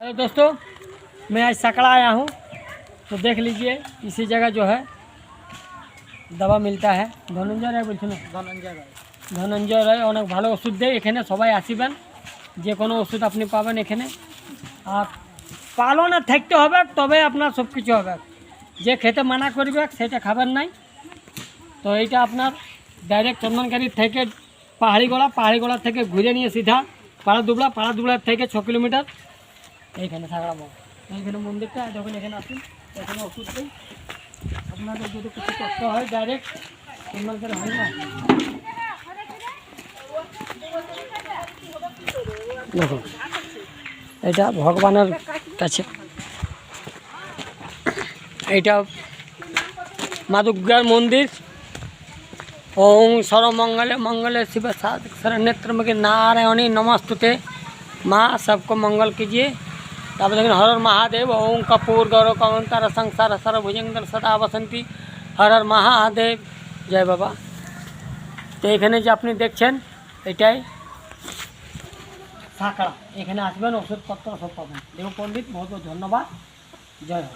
Hello दोस्तों, मैं आज सकड़ा आया हूँ। तो देख लीजिए, इसी जगह जो है दवा मिलता है। धनंजय राय बोलছেন धनंजय राय অনেক ভালো ওষুধ দেয়। এখানে সবাই আসিবেন, যে কোনো ওষুধ আপনি পাবেন এখানে। আর পালনে থাকতে হবে, তবে আপনার সব কিছু হবে। যে খেতে মানা করবে সেটা খাবেন নাই। তো এইটা আপনার ডাইরেক্ট চন্দনকারী থেকে পাহাড়িগোড়া থেকে ঘুরে নিয়ে সিধা পাড়াদুবলা থেকে 6 কিলোমিটার এইখানে থাকড়া মন্দির। এইখানে মন্দিরটা যখন এখানে আসুন, এখানে ওষুধ দিই। আপনাদের যদি কিছু কষ্ট হয় ডাইরেক্ট চন্দনকারী হয় না। দেখুন, এটা ভগবানের কাছে, এইটা মা দুর্গার মন্দির। ओम सर्वमंगले मंगले शिव शरण्यत्र में नारायणी नमस्तुते। माँ सबको मंगल कीजिए। तब लेकिन हर हर महादेव। ओम कपूर गौरव कमंतर संसार सर्वभुजंगल सदा बसंती। हर हर महादेव। जय बाबा। तो एखाने जो अपनी देखছেন এটাই সাকড়া। এখানে আসবেন, ওষুধপত্র সব পাবেন। দেব পণ্ডিত, बहुत बहुत धन्यवाद। जय हो।